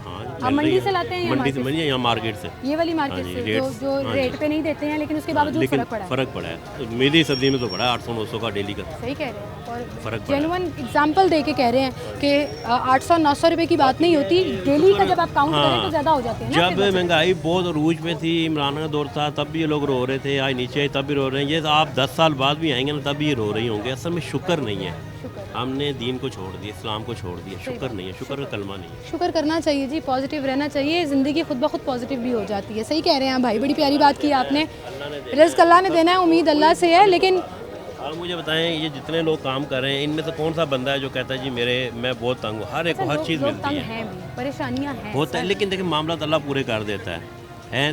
आप मंडी से लाते हैं? मंडी से मिल यहाँ मार्केट से, ये वाली मार्केट से जो रेट पे नहीं देते हैं, लेकिन उसके बावजूद फर्क पड़ा है। मेरी सब्जी में तो पड़ा है 800-900 का डेली का। सही कह रहे हैं, और फर्क जेन्युइन एग्जांपल दे के कह रहे हैं कि 800-900 रुपए की बात नहीं होती, डेली का जब आप काउंट करें तो ज़्यादा हो जाते हैं ना। जब महंगाई बहुत अरूज पे थी, इमरान का दौर था, तब भी ये लोग रो रहे थे। आज नीचे आई तब भी रो रहे हैं। ये आप 10 साल बाद भी आएंगे ना, तब भी ये रो रही होंगे। असल में शुक्र नहीं है, हमने दीन को छोड़ दिया, इस्लाम को छोड़ दिया। शुक्र नहीं है, शुक्र का कलमा नहीं है। शुक्र करना चाहिए जी, पॉजिटिव रहना चाहिए। ज़िंदगी खुद ब खुद पॉजिटिव भी हो जाती है। सही कह रहे हैं भाई, बड़ी प्यारी बात की आपने। रिज़्क़ अल्लाह ने देना है, उम्मीद अल्लाह से है। लेकिन आप मुझे बताएं, ये जितने लोग काम कर रहे हैं, इनमें से कौन सा बंदा है जो कहता है जी मैं बहुत तंग हूँ? हर एक को हर चीज़ मिलती है, परेशानियाँ हैं, होता है। लेकिन देखिए, मामला तो अल्लाह पूरे कर देता है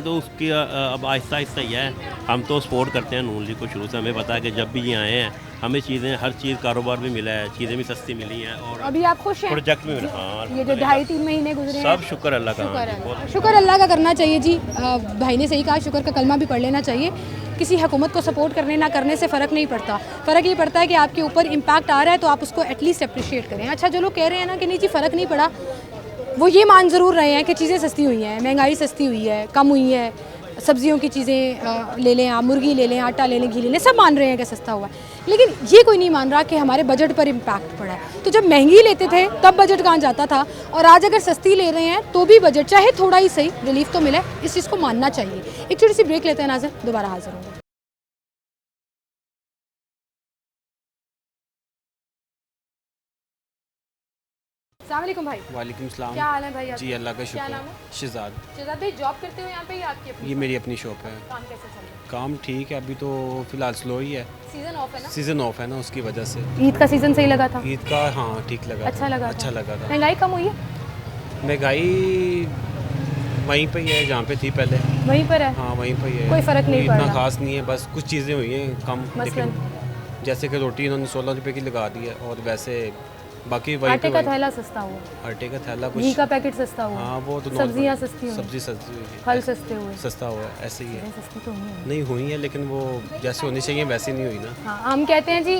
तो उसकी अब आहिस्ता आहिस्ता ही है। हम तो सपोर्ट करते हैं नून लीग को शुरू से। हमें पता है कि जब भी ये आए हैं, हमें चीज़ें, हर चीज़, कारोबार भी मिला है, चीज़ें भी सस्ती मिली हैं, और अभी आप खुश हैं? प्रोजेक्ट भी मिला। हाँ, ये जो 2.5-3 महीने गुजरे सब शुक्र अल्लाह का। शुक्र अल्लाह का करना चाहिए जी। भाई ने सही कहा, शुक्र का कलमा भी पढ़ लेना चाहिए। किसी हुकूमत को सपोर्ट करने ना करने से फ़र्क नहीं पड़ता। फ़र्क ये पड़ता है कि आपके ऊपर इम्पैक्ट आ रहा है तो आप उसको एटलीस्ट अप्रिशिएट करें। अच्छा, जो लोग कह रहे हैं ना कि नहीं जी फ़र्क नहीं पड़ा, वो ये मान ज़रूर रहे हैं कि चीज़ें सस्ती हुई हैं, महंगाई सस्ती हुई है, कम हुई है। सब्जियों की चीज़ें ले लें आप, मुर्गी ले लें, आटा ले लें, घी ले लें, सब मान रहे हैं कि सस्ता हुआ है। लेकिन ये कोई नहीं मान रहा कि हमारे बजट पर इम्पैक्ट पड़ा है। तो जब महंगी लेते थे तब बजट कहाँ जाता था, और आज अगर सस्ती ले रहे हैं तो भी बजट, चाहे थोड़ा ही सही, रिलीफ तो मिला है। इस चीज़ को मानना चाहिए। एक छोटी सी ब्रेक लेते हैं नाज़िर, दोबारा हाजिर होंगे। अस्सलाम वालेकुम भाई। वालेकुम सलाम। क्या हाल है भाई आपके? जी अल्लाह का क्या शुक्र। नाम है? शहजाद। शहजाद भाई जॉब करते हो यहाँ पे या आपकी अपनी? ये मेरी अपनी शॉप है। काम कैसे चल रहा है? काम ठीक है, अभी तो फ़िलहाल स्लो ही है। सीजन ऑफ है ना? सीज़न ऑफ है ना, उसकी वजह से। ईद का सीजन सही लगा था? ईद का हाँ ठीक लगा। अच्छा लगा था? अच्छा लगा था। महंगाई कम हुई है? महंगाई वहीं पे ही है जहाँ पे थी पहले। वहीं पर है? हाँ वहीं पे ही है। कोई फ़र्क नहीं पड़ इतना रहा? खास नहीं है, बस कुछ चीज़ें हुई हैं कम। मसलन? लेकिन जैसे कि रोटी इन्होंने 16 रुपये की लगा दी है, और वैसे बाकी वही आटे का थैला सस्ता हुआ, आटे का थैला कुछ, घी का पैकेट सस्ता हुआ, हाँ वो तो सब्जियाँ सस्ती हुई, सब्जी सस्ती हुई, फल सस्ते हुए, सस्ता हुआ, ऐसे ही है। सस्ती तो हुई है। नहीं हुई है, लेकिन वो जैसे होनी चाहिए वैसे नहीं हुई ना। हाँ हम कहते हैं जी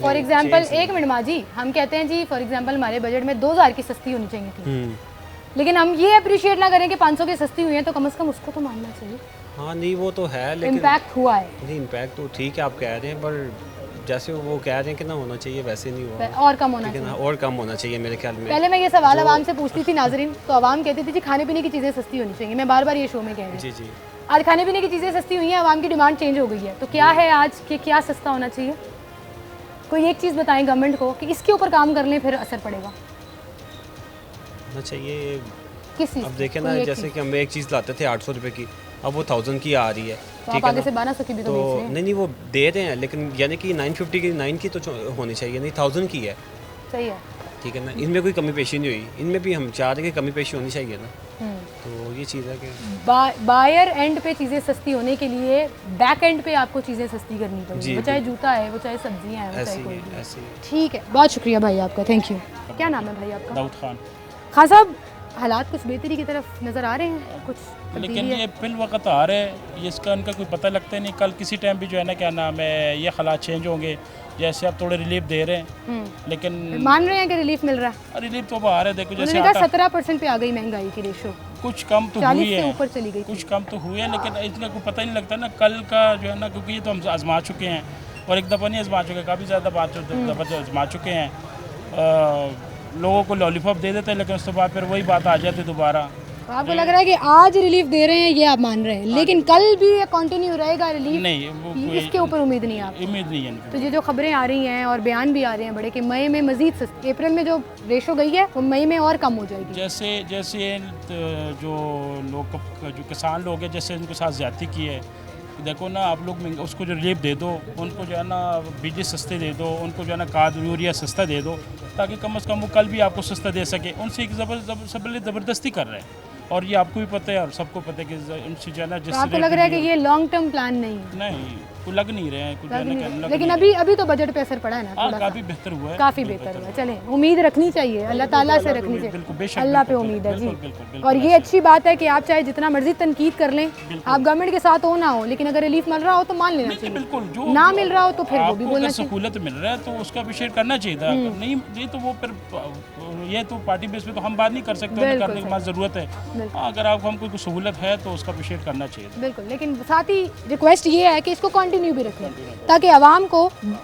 फॉर एग्जांपल, एक मिनट माँ जी, हम कहते हैं जी फॉर एग्जांपल हमारे बजट में 2000 की सस्ती होनी चाहिए थी, लेकिन हम ये अप्रिशिएट ना करें कि 500 की सस्ती हुई है, तो कम से कम उसको तो मानना चाहिए। हाँ नहीं वो तो है, लेकिन इम्पैक्ट हुआ है। नहीं इम्पैक्ट तो ठीक है आप कह रहे हैं, पर जैसे वो कह रहे हैं कि ना होना चाहिए वैसे नहीं हुआ, और कम होना लेकिन चाहिए। और कम होना चाहिए मेरे ख्याल में। पहले मैं ये सवाल आवाम से पूछती थी नाजरीन, तो आवाम कहती थी जी खाने पीने की चीज़ें सस्ती होनी चाहिए, मैं बार बार ये शो में कह रही हूँ। जी जी। आज खाने पीने की चीज़ें सस्ती हुई हैं, आवाम की डिमांड चेंज हो गई है, तो क्या है आज कि क्या सस्ता होना चाहिए? कोई एक चीज़ बताएं गवर्नमेंट को कि इसके ऊपर काम कर लें फिर असर पड़ेगा। होना चाहिए किस चीज़? अब देखें ना, जैसे कि हम एक चीज़ लाते थे 800 रुपये की, अब वो 1000 की आ रही है, तो ठीक आप है आगे ना? से 1200 की भी तो तो बेच रहे हैं। नहीं वो दे रहे हैं, लेकिन यानी कि 950 की 9 की तो होनी चाहिए, नहीं 1000 की है, सही है। ठीक है ना? इनमें कोई कमी पेशी नहीं हुई, इनमें भी हम चाह रहे हैं कि कमी पेशी होनी चाहिए ना, तो ये चीज़ है कि बायर एंड पे चीज़ें सस्ती होने के लिए बैक एंड पे आपको चीज़ें सस्ती करनी पड़ेगी, वो चाहे जूता है, वो चाहे सब्जियां हैं, वो चाहे कोई भी। ऐसे ही। ठीक है, बहुत शुक्रिया भाई आपका, थैंक यू। क्या नाम है भाई आपका? दाऊद खान। खान साहब, हालात कुछ बेहतरी की तरफ नज़र आ रहे हैं? कुछ लेकिन ये फिल वक्त आ रहे हैं, ये इसका उनका कोई पता लगता नहीं, कल किसी टाइम भी जो है ना क्या नाम है, ये हालात चेंज होंगे। जैसे आप थोड़े रिलीफ दे रहे हैं, लेकिन मान रहे हैं कि रिलीफ मिल रहा है? रिलीफ तो अब आ रहा है, देखो जैसे उन्होंने कहा 17% पे आ गई महंगाई की रेशो, कुछ कम तो 40 हुई से है, ऊपर चली गई, कुछ कम तो हुई है, लेकिन इतना कोई पता ही नहीं लगता ना कल का जो है ना, क्योंकि ये तो हम आजमा चुके हैं, और एक दफ़ा नहीं आजमा चुके, काफ़ी ज़्यादा दफ़ा आजमा चुके हैं। लोगों को लॉलीपॉप दे देते हैं, लेकिन उसके बाद फिर वही बात आ जाती है दोबारा। तो आपको लग रहा है कि आज रिलीफ दे रहे हैं, ये आप मान रहे हैं, लेकिन कल भी ये कंटिन्यू रहेगा रिलीफ? नहीं, वो इसके ऊपर उम्मीद नहीं है आपको? उम्मीद नहीं है। तो ये जो खबरें आ रही हैं और बयान भी आ रहे हैं बड़े कि मई में मजीद सस्ती, अप्रैल में जो रेशो गई है वो मई में और कम हो जाएगी। जैसे जैसे जो लोग, जो किसान लोग हैं, जैसे उनके साथ ज्यादती की है, देखो ना आप लोग उसको जो रिलीफ दे दो, उनको जो है ना बिजली सस्ते दे दो, उनको जो है ना खाद यूरिया सस्ता दे दो, ताकि कम से कम वो कल भी आपको सस्ता दे सके। उनसे एक ज़बरदस्ती कर रहे हैं, और ये आपको भी पता है और सबको पता है कि उनसे जो है ना, तो आपको लग रहा है कि ये लॉन्ग टर्म प्लान नहीं है? नहीं, कुछ लग नहीं रहे हैं, कुछ जो है ना, लेकिन अभी तो बजट पे असर पड़ा है ना, काफ़ी बेहतर हुआ है, काफ़ी बेहतर हुआ है। चलें, उम्मीद रखनी चाहिए, अल्लाह ताला से रखनी चाहिए, अल्लाह पे उम्मीद है जी। और ये अच्छी बात है कि आप चाहे जितना मर्जी तनकीद कर लें, आप गवर्नमेंट के साथ हो ना हो, लेकिन अगर रिलीफ मिल रहा हो तो मान लेना चाहिए, बिल्कुल। जो ना मिल रहा हो तो फिर वो भी बोलना चाहिए, सहूलत मिल रहा है तो उसका अप्रिशिएट करना चाहिए था। नहीं तो वो फिर ये तो पार्टी बेस पे तो हम बात नहीं कर सकते, करने की ज़रूरत है। अगर आपको हमको कोई सहूलत है तो उसका अप्रिशिएट करना चाहिए, बिल्कुल। लेकिन साथ ही रिक्वेस्ट ये है कि इसको कंटिन्यू भी रखें, ताकि आवाम को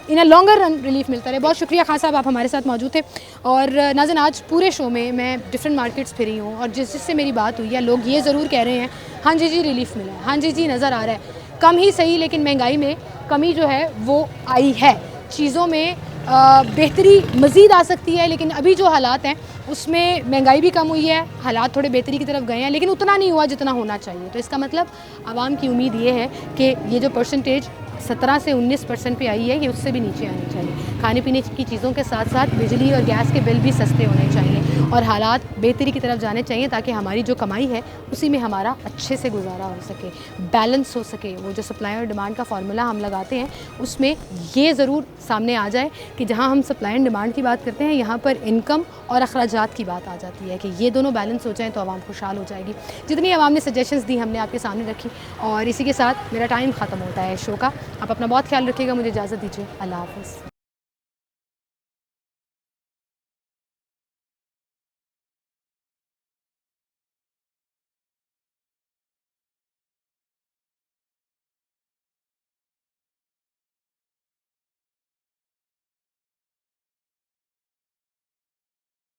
इन अ लॉन्गर रन रिलीफ मिलता रहे। बहुत शुक्रिया खान साहब, आप हमारे साथ मौजूद थे। और नाज़रीन, आज पूरे शो में मैं डिफरेंट मार्केट्स फिरी हूँ, और जिससे मेरी बात हुई है, लोग ये ज़रूर कह रहे हैं हाँ जी रिलीफ मिला है, हाँ जी नज़र आ रहा है, कम ही सही लेकिन महंगाई में कमी जो है वो आई है। चीज़ों में बेहतरी मज़ीद आ सकती है, लेकिन अभी जो हालात हैं उसमें महंगाई भी कम हुई है, हालात थोड़े बेहतरी की तरफ गए हैं, लेकिन उतना नहीं हुआ जितना होना चाहिए। तो इसका मतलब आवाम की उम्मीद ये है कि ये जो परसेंटेज 17 से 19% पे आई है, ये उससे भी नीचे आनी चाहिए। खाने पीने की चीज़ों के साथ साथ बिजली और गैस के बिल भी सस्ते होने चाहिए, और हालात बेहतरी की तरफ जाने चाहिए, ताकि हमारी जो कमाई है उसी में हमारा अच्छे से गुजारा हो सके, बैलेंस हो सके। वो जो सप्लाई और डिमांड का फार्मूला हम लगाते हैं, उसमें ये ज़रूर सामने आ जाए कि जहाँ हम सप्लाई एंड डिमांड की बात करते हैं, यहाँ पर इनकम और अखराजात की बात आ जाती है, कि ये दोनों बैलेंस हो जाएँ तो आवाम खुशहाल हो जाएगी। जितनी आवाम ने सजेशंस दी हमने आपके सामने रखी, और इसी के साथ मेरा टाइम ख़त्म होता है शो का। आप अपना बहुत ख्याल रखिएगा, मुझे इजाज़त दीजिए, अल्लाह हाफ़िज़।